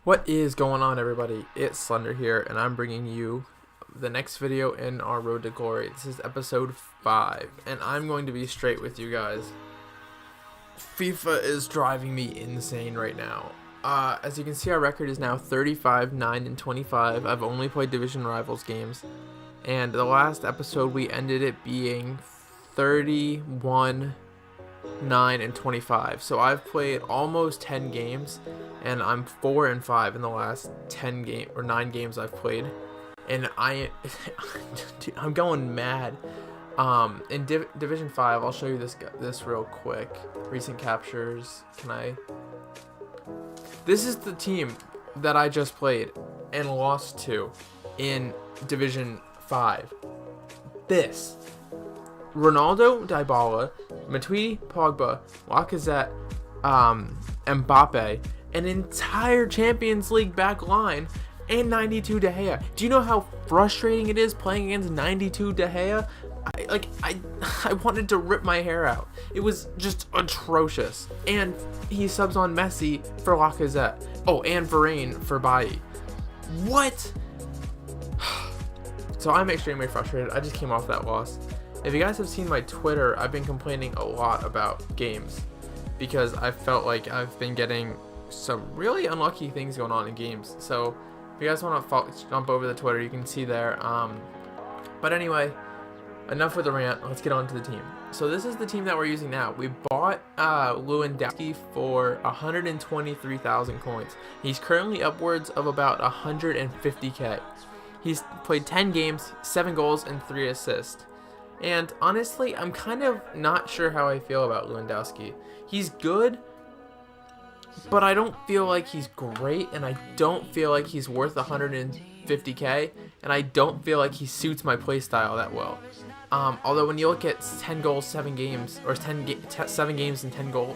What is going on, everybody? It's Slender here, and I'm bringing you the next video in our Road to Glory. This is episode 5, and I'm going to be straight with you guys. FIFA is driving me insane right now. As you can see, our record is now 35, 9, and 25. I've only played Division Rivals games, and the last episode we ended it being 31, 9, and 25. So I've played almost 10 games, and I'm 4 and 5 in the last 9 games I've played, and I'm going mad. In Division 5, I'll show you this real quick. Recent captures. This is the team that I just played and lost to in Division 5. This. Ronaldo, Dybala, Matuidi, Pogba, Lacazette, Mbappe, an entire Champions League back line, and 92 De Gea. Do you know how frustrating it is playing against 92 De Gea? I wanted to rip my hair out. It was just atrocious. And he subs on Messi for Lacazette. Oh, and Varane for Bailly. What? So I'm extremely frustrated. I just came off that loss. If you guys have seen my Twitter, I've been complaining a lot about games because I felt like I've been getting some really unlucky things going on in games. So if you guys want to jump over the Twitter, you can see there. But anyway, enough with the rant. Let's get on to the team. So this is the team that we're using now. We bought Lewandowski for 123,000 coins. He's currently upwards of about 150k. He's played 10 games, 7 goals, and 3 assists. And honestly, I'm kind of not sure how I feel about Lewandowski. He's good, but I don't feel like he's great, and I don't feel like he's worth 150k, and I don't feel like he suits my playstyle that well. Although when you look at 10 goals, 7 games, or 7 games and 10 goals,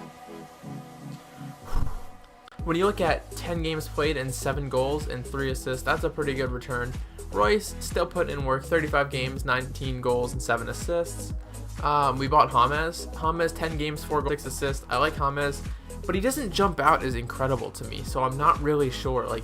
when you look at 10 games played and 7 goals and 3 assists, that's a pretty good return. Royce still putting in work, 35 games, 19 goals, and 7 assists. We bought James. James, 10 games, 4 goals, 6 assists. I like James, but he doesn't jump out as incredible to me, so I'm not really sure. Like,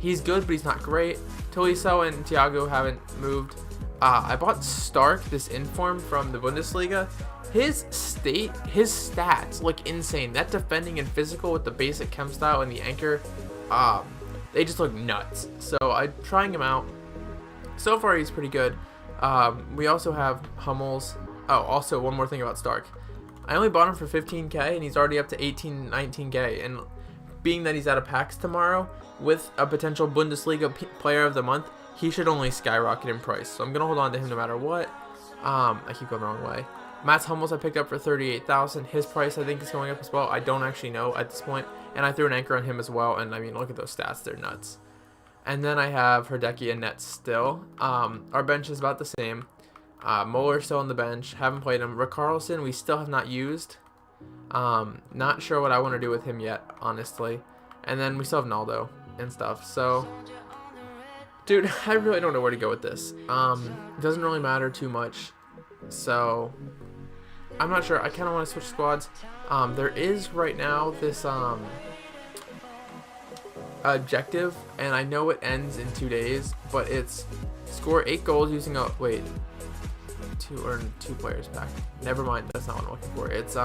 he's good, but he's not great. Tolisso and Thiago haven't moved. I bought Stark, this inform from the Bundesliga. His stats look insane. That defending and physical with the basic chem style and the anchor, they just look nuts. So I'm trying him out. So far, he's pretty good. We also have Hummels. Oh, also, one more thing about Stark. I only bought him for 15k, and he's already up to 18, 19k. And being that he's out of packs tomorrow, with a potential Bundesliga player of the month, he should only skyrocket in price. So I'm going to hold on to him no matter what. I keep going the wrong way. Mats Hummels I picked up for 38,000. His price, I think, is going up as well. I don't actually know at this point. And I threw an anchor on him as well. And, I mean, look at those stats. They're nuts. And then I have Herdecki and Nets still. Our bench is about the same. Muller still on the bench. Haven't played him. Richarlison we still have not used. Not sure what I want to do with him yet, honestly. And then we still have Naldo and stuff. So, dude, I really don't know where to go with this. It doesn't really matter too much. So, I'm not sure. I kind of want to switch squads. There is right now this objective, and I know it ends in 2 days, but it's score 8 goals using a two players pack. Never mind, that's not what I'm looking for. It's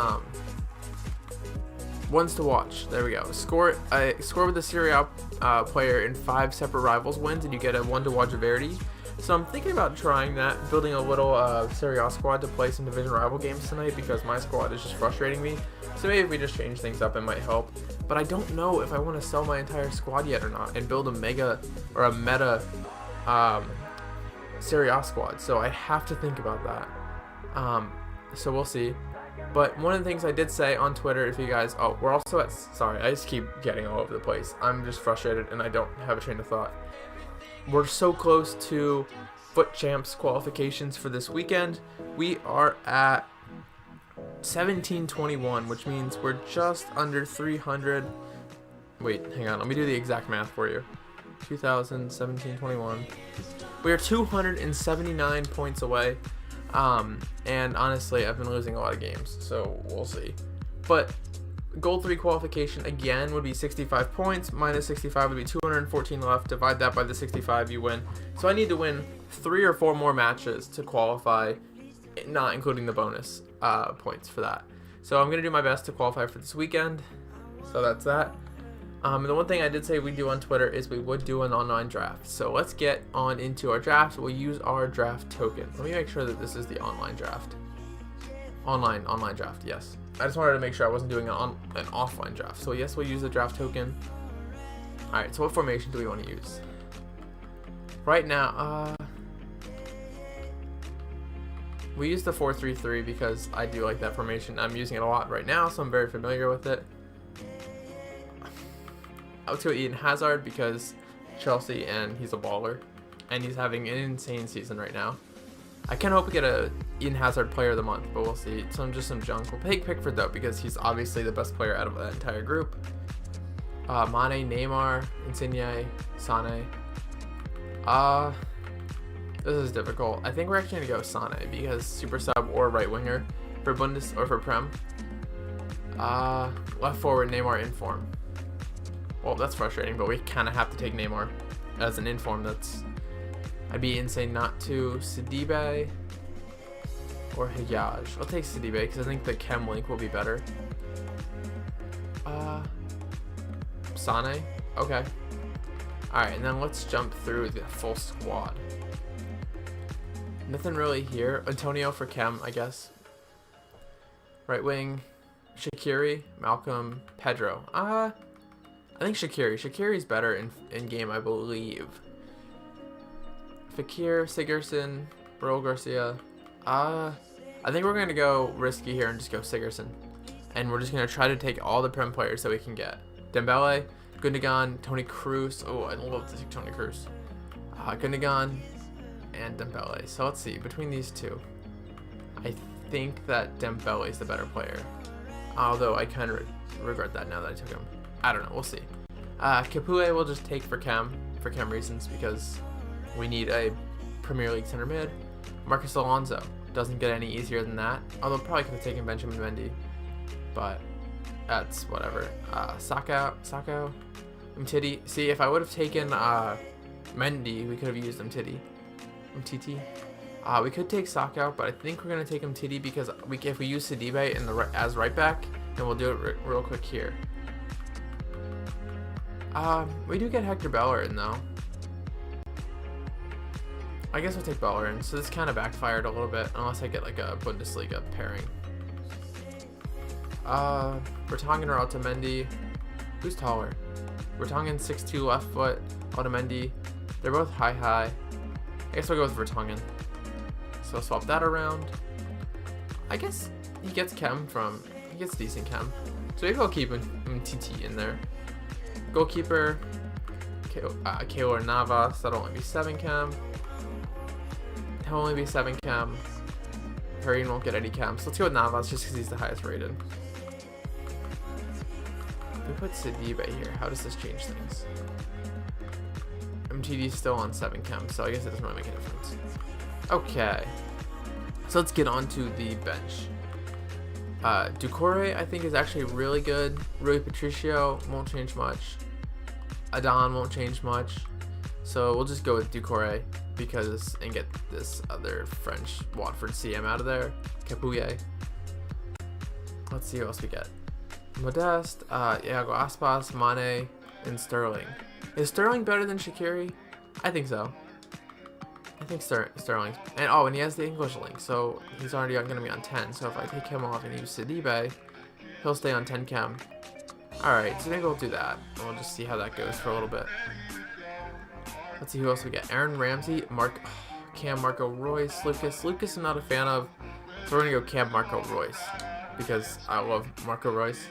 ones to watch. There we go. Score with a Serie A player in 5 separate rivals wins, and you get a 1 to watch Verity. So I'm thinking about trying that, building a little Serie A squad to play some division rival games tonight, because my squad is just frustrating me. So maybe if we just change things up, it might help. But I don't know if I want to sell my entire squad yet or not and build a meta Serie A squad. So I have to think about that. So we'll see. But one of the things I did say on Twitter, if you guys, we're also at, sorry, I just keep getting all over the place. I'm just frustrated and I don't have a train of thought. We're so close to Foot Champs qualifications for this weekend. We are at 1721, which means we're just under 300. Wait, hang on. Let me do the exact math for you. 2017-21. We are 279 points away. And honestly, I've been losing a lot of games, so we'll see. But Gold 3 qualification again would be 65 points. Minus 65 would be 214 left. Divide that by the 65, you win. So I need to win 3 or 4 more matches to qualify, not including the bonus points for that. So I'm going to do my best to qualify for this weekend. So that's that. The one thing I did say we'd do on Twitter is we would do an online draft. So let's get on into our draft. We'll use our draft token. Let me make sure that this is the online draft. Online draft, yes. I just wanted to make sure I wasn't doing an offline draft. So yes, we'll use the draft token. Alright, so what formation do we want to use? Right now, we use the 4-3-3 because I do like that formation. I'm using it a lot right now, so I'm very familiar with it. Let's go Eden Hazard because Chelsea and he's a baller. And he's having an insane season right now. I kind of hope we get a Eden Hazard player of the month, but we'll see. Just some junk. We'll take Pickford though because he's obviously the best player out of that entire group. Mane, Neymar, Insigne, Sane. This is difficult. I think we're actually gonna go Sane because super sub or right winger for Bundes or for Prem. Left forward Neymar in form. Well, that's frustrating, but we kind of have to take Neymar as an inform. I'd be insane not to. Sidibe or Hiyaj. I'll take Sidibe because I think the chem link will be better. Sane. Okay. Alright, and then let's jump through the full squad. Nothing really here. Antonio for chem, I guess. Right wing. Shaqiri, Malcolm, Pedro. I think Shaqiri's better in game, I believe. Fekir, Sigurdsson, Raul Garcia. I think we're going to go risky here and just go Sigurdsson. And we're just going to try to take all the Prem players that we can get. Dembele, Gundogan, Toni Kroos. Oh, I'd love to take Toni Kroos. Gundogan and Dembele. So let's see, between these two, I think that Dembele is the better player. Although I kind of regret that now that I took him. I don't know, we'll see. Capoue we'll just take for chem reasons because we need a Premier League center mid. Marcus Alonso doesn't get any easier than that. Although probably could have taken Benjamin Mendy, but that's whatever. Sako, Umtiti. See, if I would have taken Mendy, we could have used Umtiti. We could take Sako, but I think we're gonna take Umtiti because if we use Sidibe as right back, then we'll do it real quick here. We do get Hector Bellerin though. I guess we'll take Bellerin. So this kind of backfired a little bit, unless I get like a Bundesliga pairing. Vertonghen or Otamendi. Who's taller? Vertonghen 6'2" left foot. Otamendi. They're both high. I guess we'll go with Vertonghen. So swap that around. I guess he gets decent chem. So maybe I'll keep him TT in there. Goalkeeper, Keylor Navas, that'll only be 7 chem. He'll only be 7 chem. Hurricane won't get any chem. So let's go with Navas just because he's the highest rated. If we put Sidibe here, how does this change things? MTD's still on 7 chem, so I guess it doesn't really make a difference. Okay. So let's get on to the bench. Doucouré, I think, is actually really good. Rui Patricio won't change much. Adan won't change much. So we'll just go with Doucouré and get this other French Watford CM out of there. Capoue. Let's see who else we get. Modeste, Iago Aspas, Mane, and Sterling. Is Sterling better than Shaqiri? I think so. I think Sterling. And he has the English link, so he's already going to be on 10. So if I take him off and use Sidibe, he'll stay on 10 chem. Alright, so maybe we'll do that. And we'll just see how that goes for a little bit. Let's see who else we get. Aaron Ramsey, Cam Marco Royce, Lucas I'm not a fan of, so we're going to go Cam Marco Royce because I love Marco Royce.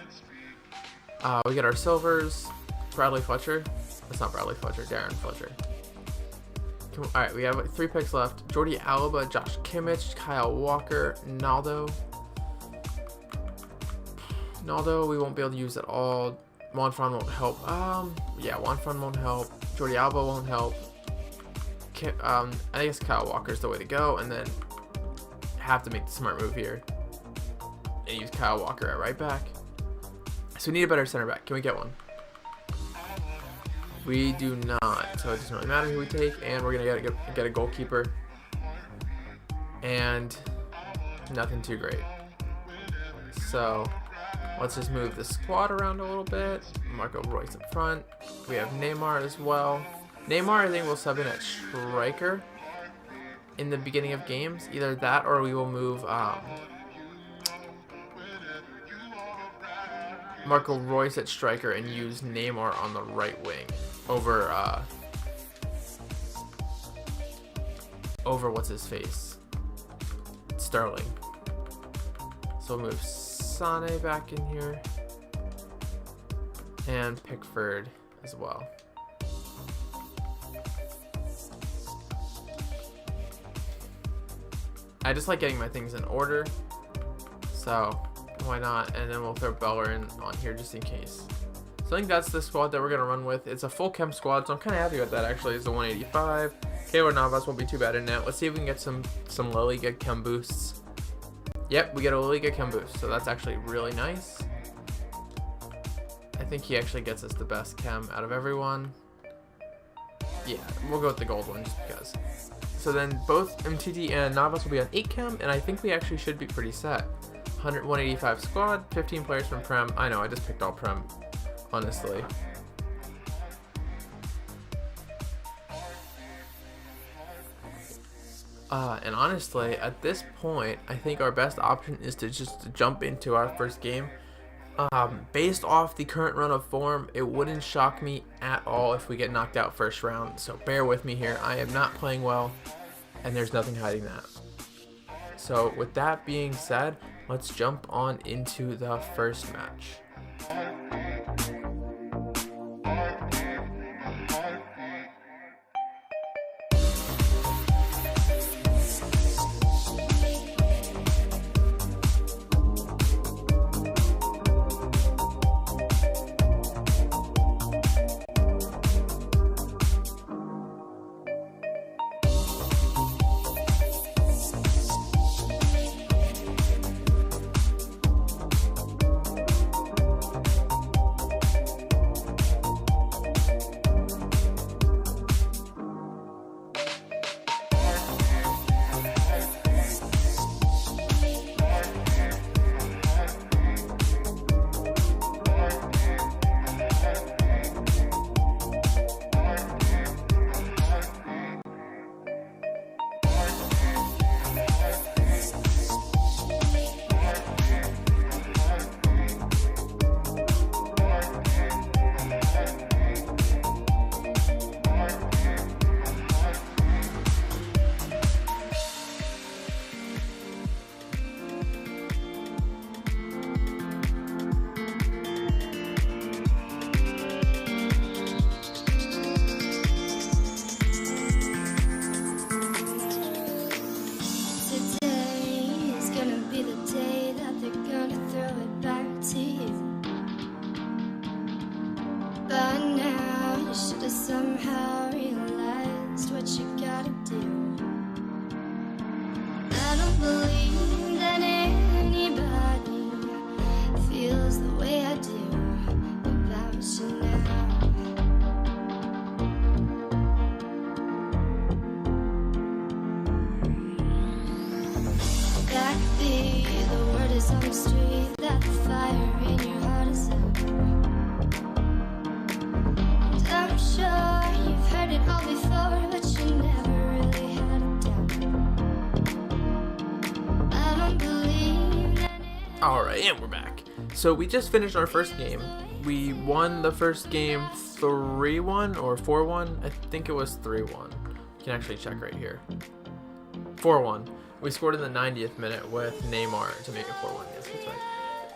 We get our silvers. Bradley Fletcher. That's not Bradley Fletcher, Darren Fletcher. Alright, we have 3 picks left. Jordi Alba, Josh Kimmich, Kyle Walker, Naldo. Naldo, we won't be able to use at all. Juanfran won't help. Yeah, Juanfran won't help. Jordi Alba won't help. I guess Kyle Walker's the way to go, and then have to make the smart move here and use Kyle Walker at right back. So we need a better center back. Can we get one? We do not. So it doesn't really matter who we take. And we're going to get a goalkeeper. And nothing too great. So let's just move the squad around a little bit. Marco Royce up front. We have Neymar as well. Neymar, I think, will sub in at striker in the beginning of games. Either that or we will move Marco Royce at striker and use Neymar on the right wing over what's his face? Sterling. So we'll move Sane back in here and Pickford as well. I just like getting my things in order, so why not? And then we'll throw Bellerin on here just in case. So I think that's the squad that we're going to run with. It's a full chem squad, so I'm kind of happy with that actually. It's a 185. Keylor Navas won't be too bad in net. Let's see if we can get some La Liga chem boosts. Yep, we get a La Liga chem boost, so that's actually really nice. I think he actually gets us the best chem out of everyone. Yeah, we'll go with the gold one just because. So then both MTD and Navas will be on 8 chem, and I think we actually should be pretty set. 185 squad, 15 players from Prem. I know, I just picked all Prem, honestly. And honestly, at this point, I think our best option is to just jump into our first game. Based off the current run of form, it wouldn't shock me at all if we get knocked out first round. So bear with me here. I am not playing well, and there's nothing hiding that. So with that being said, let's jump on into the first match. Somehow realized what you gotta do. I don't believe that anybody feels the way I do about you now. Backbeat, the word is on the street that the fire in your heart is out. I'm sure you've heard it all before, but you never really had a doubt. I don't believe that. Alright, and we're back. So we just finished our first game. We won the first game 3-1 or 4-1. I think it was 3-1. You can actually check right here. 4-1. We scored in the 90th minute with Neymar to make it 4-1. Yes, that's right.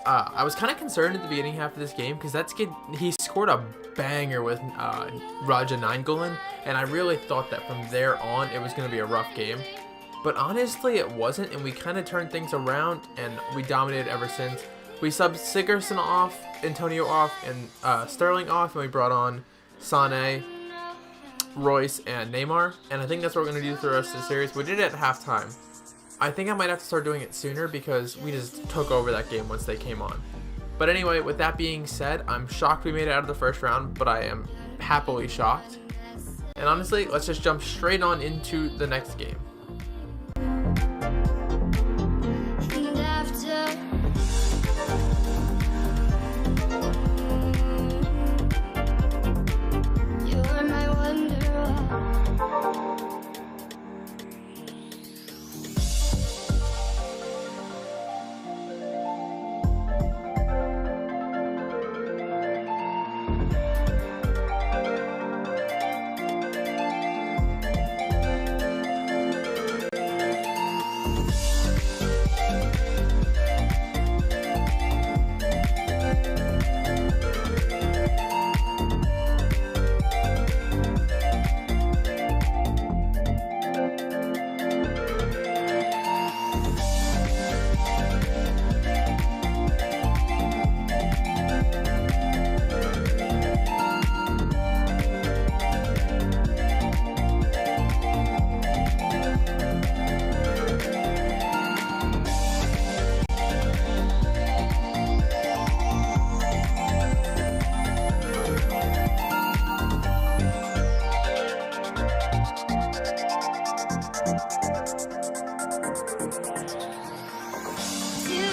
I was kind of concerned at the beginning half of this game because he scored a banger with Raja Nainggolan, and I really thought that from there on it was going to be a rough game. But honestly, it wasn't, and we kind of turned things around, and we dominated ever since. We subbed Sigurdsson off, Antonio off, and Sterling off, and we brought on Sane, Royce, and Neymar, and I think that's what we're going to do through the rest of the series. We did it at halftime. I think I might have to start doing it sooner because we just took over that game once they came on. But anyway, with that being said, I'm shocked we made it out of the first round, but I am happily shocked. And honestly, let's just jump straight on into the next game. And after you're my wonder.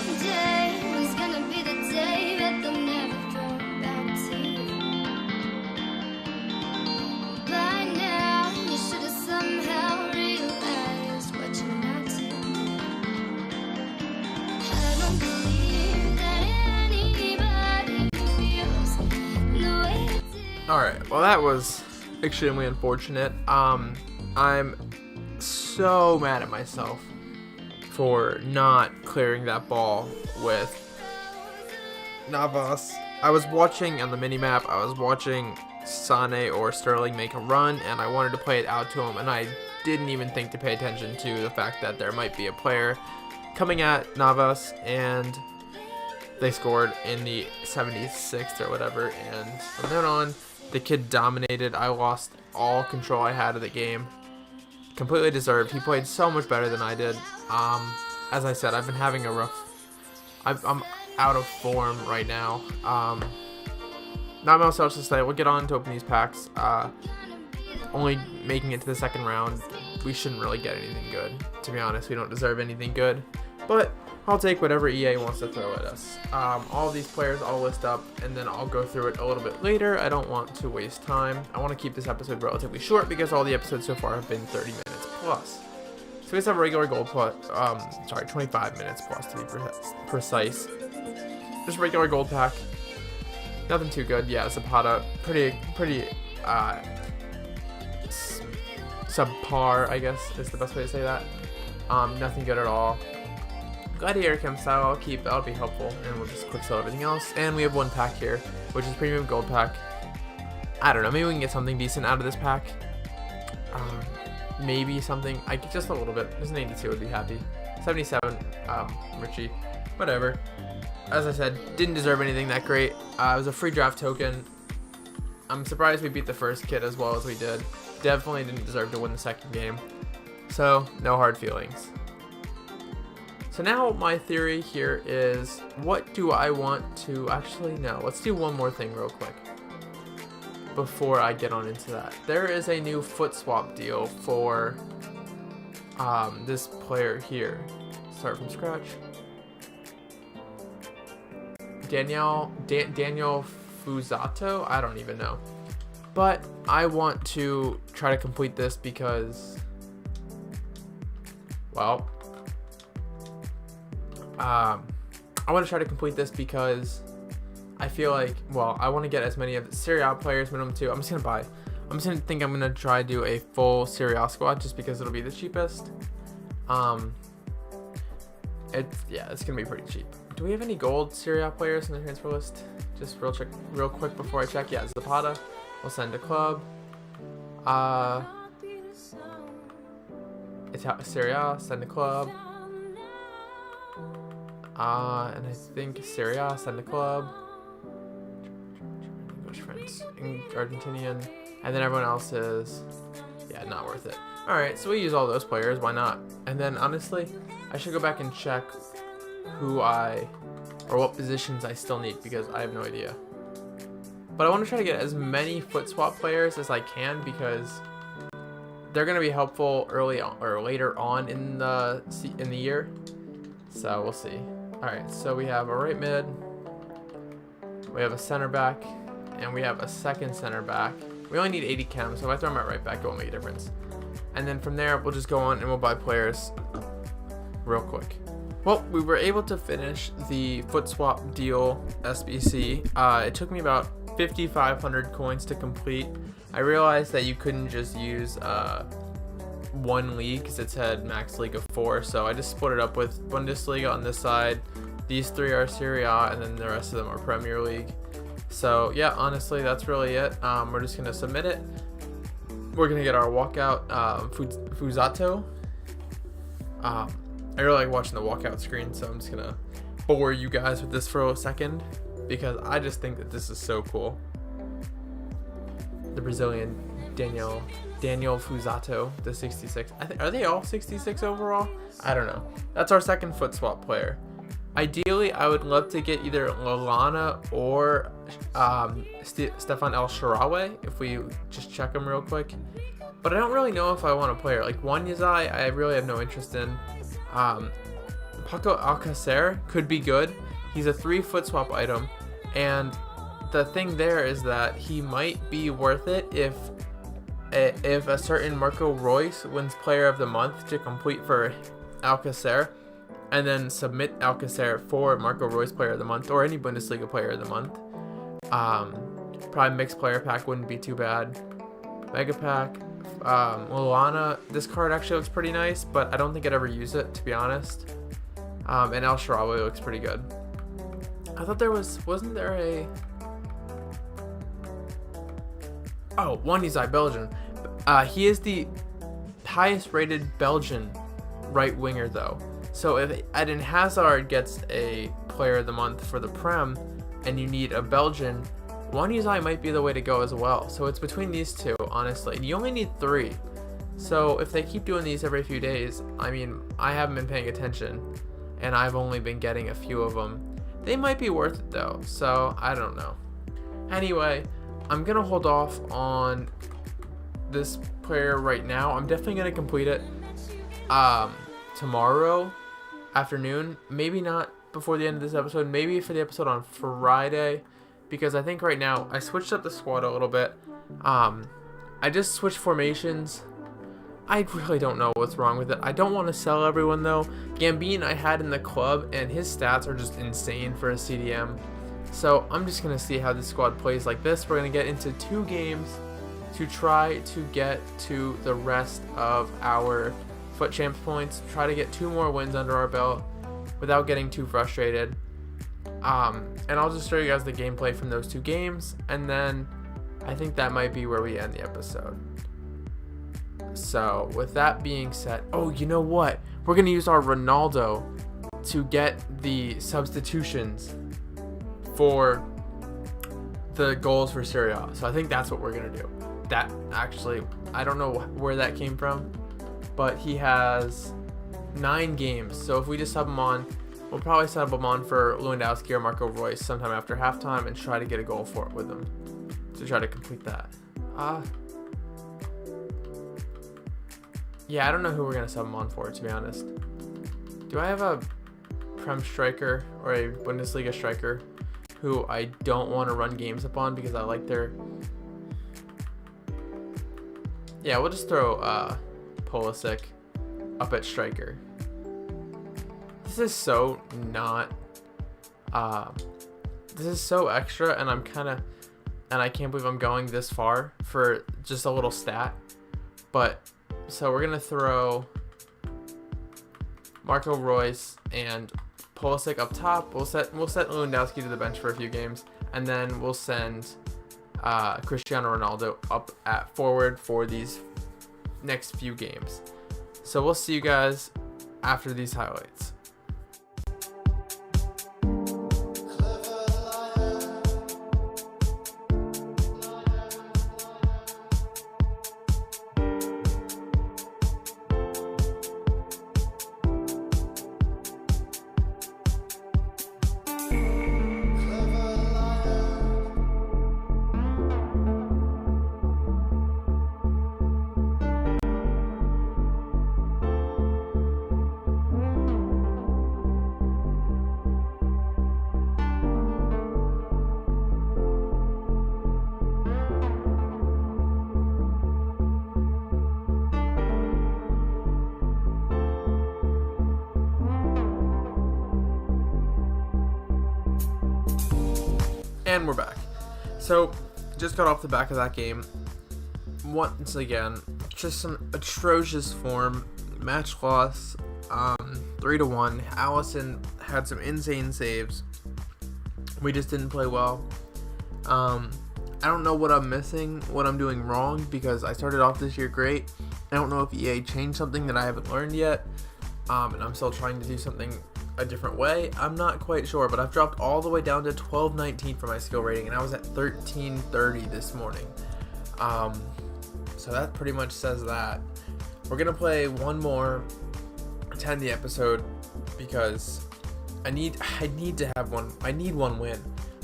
Today was gonna be the day that they'll never go back to you. By now, you should have somehow realized what you're not to. I don't believe that anybody feels the way I do. Alright, well that was extremely unfortunate. I'm so mad at myself for not clearing that ball with Navas. I was watching on the minimap, I was watching Sane or Sterling make a run, and I wanted to play it out to him, and I didn't even think to pay attention to the fact that there might be a player coming at Navas, and they scored in the 76th or whatever, and from then on, the kid dominated. I lost all control I had of the game. Completely deserved. He played so much better than I did. As I said, I've been having a rough... I'm out of form right now. Not much else to say. We'll get on to open these packs. Only making it to the second round, we shouldn't really get anything good. To be honest, we don't deserve anything good. But I'll take whatever EA wants to throw at us. All of these players I'll list up, and then I'll go through it a little bit later. I don't want to waste time. I want to keep this episode relatively short because all the episodes so far have been 30 minutes plus. So we just have regular gold plus, 25 minutes plus to be precise. Just regular gold pack. Nothing too good. Yeah, Zapata, pretty subpar, I guess is the best way to say that. Nothing good at all. Gladiator Chem style I'll keep, that'll be helpful, and we'll just quick sell everything else. And we have one pack here, which is premium gold pack. I don't know, maybe we can get something decent out of this pack. Maybe something, I get just a little bit. Just an 82 would be happy. 77, Richie, whatever. As I said, didn't deserve anything that great. It was a free draft token. I'm surprised we beat the first kid as well as we did. Definitely didn't deserve to win the second game. So, no hard feelings. So now my theory here is, what do I want to, actually no, let's do one more thing real quick before I get on into that. There is a new foot swap deal for this player here. Start from scratch. Daniel Fuzato? I don't even know. But I want to try to complete this because, well, I want to try to complete this because I feel like, well, I want to get as many of the Serie A players minimum too. I'm just going to try to do a full Serie A squad just because it'll be the cheapest. It's going to be pretty cheap. Do we have any gold Serie A players in the transfer list? Just real quick before I check. Yeah, Zapata. We'll send to club. It's Serie A, send to club. And I think Serie A, send to club. English, French, Argentinian, and then everyone else is, yeah, not worth it. Alright, so we use all those players, why not? And then honestly, I should go back and check who I or what positions I still need, because I have no idea. But I want to try to get as many foot swap players as I can, because they're going to be helpful early on, or later on in the year. So we'll see. All right, so we have a right mid, we have a center back, and we have a second center back. We only need 80 chem, so if I throw him at right back, it won't make a difference. And then from there, we'll just go on and we'll buy players real quick. Well, we were able to finish the foot swap deal SBC. It took me about 5,500 coins to complete. I realized that you couldn't just use one league because it said max league of 4, so I just split it up with Bundesliga on this side. These 3 are Serie A, and then the rest of them are Premier League. So yeah, honestly, that's really it. We're just gonna submit it. We're gonna get our walkout Fuzato. I really like watching the walkout screen, so I'm just gonna bore you guys with this for a second, because I just think that this is so cool. The Brazilian Daniel Fuzato, the 66. Are they all 66 overall? I don't know. That's our second foot swap player. Ideally, I would love to get either Lallana or Stefan El Shaarawy, if we just check them real quick. But I don't really know if I want a player. Like Wanyazai, I really have no interest in. Paco Alcacer could be good. He's a 3 foot swap item. And the thing there is that he might be worth it if a certain Marco Reus wins Player of the Month to complete for Alcacer, and then submit Alcacer for Marco Reus Player of the Month, or any Bundesliga Player of the Month. Probably mixed player pack wouldn't be too bad. Mega pack. Lallana, this card actually looks pretty nice, but I don't think I'd ever use it, to be honest. And El Shaarawy looks pretty good. I thought there wasn't there a... Oh, Wanyazai, Belgian. He is the highest rated Belgian right winger though. So if Eden Hazard gets a Player of the Month for the Prem, and you need a Belgian, Wanyazai might be the way to go as well. So it's between these two, honestly. And you only need 3. So if they keep doing these every few days, I mean, I haven't been paying attention, and I've only been getting a few of them. They might be worth it though, so I don't know. Anyway, I'm gonna hold off on this player right now. I'm definitely gonna complete it tomorrow afternoon. Maybe not before the end of this episode, maybe for the episode on Friday, because I think right now I switched up the squad a little bit. I just switched formations. I really don't know what's wrong with it. I don't want to sell everyone though. Gambin I had in the club, and his stats are just insane for a CDM. So I'm just going to see how this squad plays like this. We're going to get into 2 games to try to get to the rest of our Foot Champs points. Try to get 2 more wins under our belt without getting too frustrated. And I'll just show you guys the gameplay from those 2 games, and then I think that might be where we end the episode. So with that being said, oh, you know what? We're going to use our Ronaldo to get the substitutions for the goals for Serie A. So I think that's what we're going to do. That actually, I don't know where that came from, but he has 9 games. So if we just sub him on, we'll probably sub him on for Lewandowski or Marco Reus sometime after halftime and try to get a goal for it with him to try to complete that. Yeah, I don't know who we're going to sub him on for, to be honest. Do I have a Prem striker or a Bundesliga striker who I don't want to run games upon because I like their... Yeah, we'll just throw Pulisic up at striker. This is so not... this is so extra, and I'm kind of... And I can't believe I'm going this far for just a little stat. But... So we're gonna throw Marco Reus and Pulisic up top. We'll set Lewandowski to the bench for a few games, and then we'll send Cristiano Ronaldo up at forward for these next few games. So we'll see you guys after these highlights. And we're back. So, just got off the back of that game. Once again, just some atrocious form. Match loss, 3-1. Allison had some insane saves. We just didn't play well. I don't know what I'm missing, what I'm doing wrong, because I started off this year great. I don't know if EA changed something that I haven't learned yet, and I'm still trying to do something a different way. I'm not quite sure, but I've dropped all the way down to 1219 for my skill rating, and I was at 1330 this morning. So that pretty much says that. We're gonna play one more to end the episode because I need to have one. I need one win.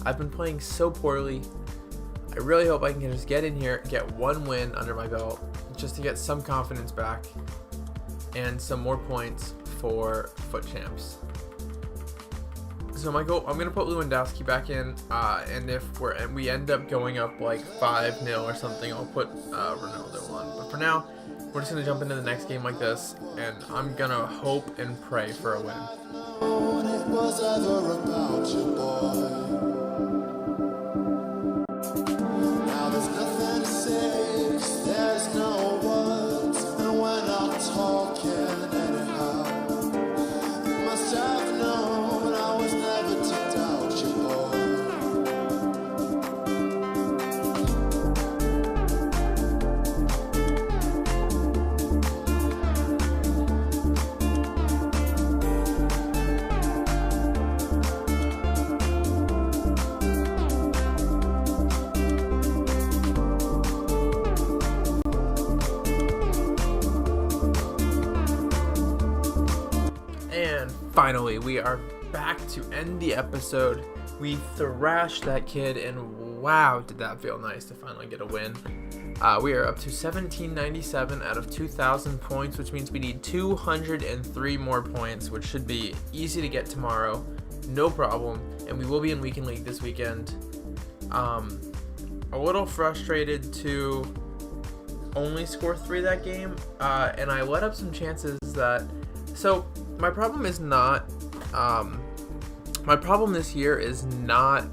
I've been playing so poorly. I really hope I can just get in here, get one win under my belt, just to get some confidence back and some more points for Foot Champs. So my goal, I'm gonna put Lewandowski back in, and if we end up going up like 5-0 or something, I'll put Ronaldo on. But for now, we're just gonna jump into the next game like this, and I'm gonna hope and pray for a win. It was ever about you, boy. Now there's nothing to say, 'cause there's no words, and we're not talking anyhow. You must have known I was never to doubt you, boy. And finally, we are back to end the episode. We thrashed that kid, and wow, did that feel nice to finally get a win. We are up to 1797 out of 2,000 points, which means we need 203 more points, which should be easy to get tomorrow, no problem. And we will be in Weekend League this weekend. A little frustrated to only score 3 that game, and I let up some chances that. So my problem is not. My problem this year is not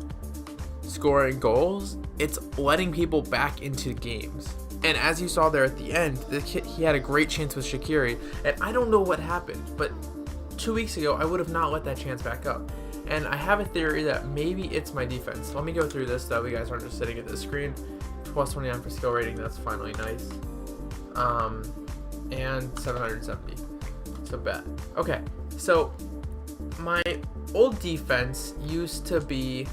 scoring goals. It's letting people back into games. And as you saw there at the end, he had a great chance with Shaqiri, and I don't know what happened, but 2 weeks ago I would have not let that chance back up. And I have a theory that maybe it's my defense. Let me go through this so you guys aren't just sitting at the screen. Plus 29 for skill rating, that's finally nice. And 770. So bad. Okay, so my old defense used to be,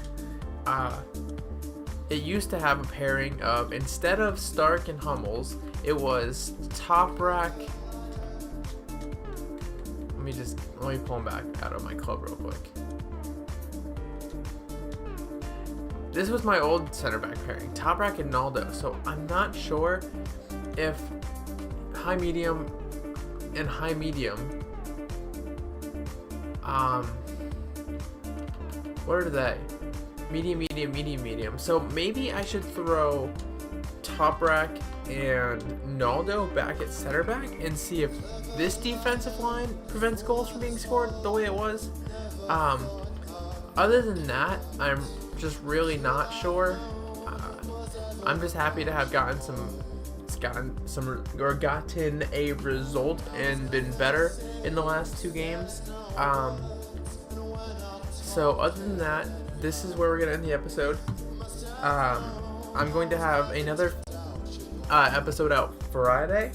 it used to have a pairing of, instead of Stark and Hummels, it was Toprak. Let me pull him back out of my club real quick. This was my old center back pairing, Toprak and Naldo. So I'm not sure if high medium and high medium. What are they? Medium, medium, medium, medium. So maybe I should throw Toprak and Naldo back at center back and see if this defensive line prevents goals from being scored the way it was. Other than that, I'm just really not sure. I'm just happy to have gotten a result and been better in the last 2 games. So other than that, this is where we're gonna end the episode. I'm going to have another episode out Friday.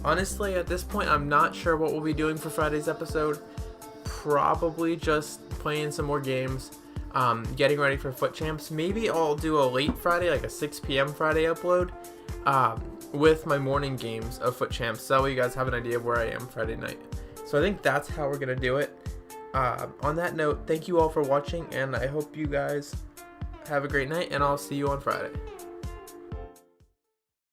Honestly, at this point, I'm not sure what we'll be doing for Friday's episode. Probably just playing some more games, getting ready for Foot Champs. Maybe I'll do a late Friday, like a 6 p.m. Friday upload, with my morning games of Foot Champs. So that way you guys have an idea of where I am Friday night. So I think that's how we're going to do it. On that note, thank you all for watching, and I hope you guys have a great night, and I'll see you on Friday.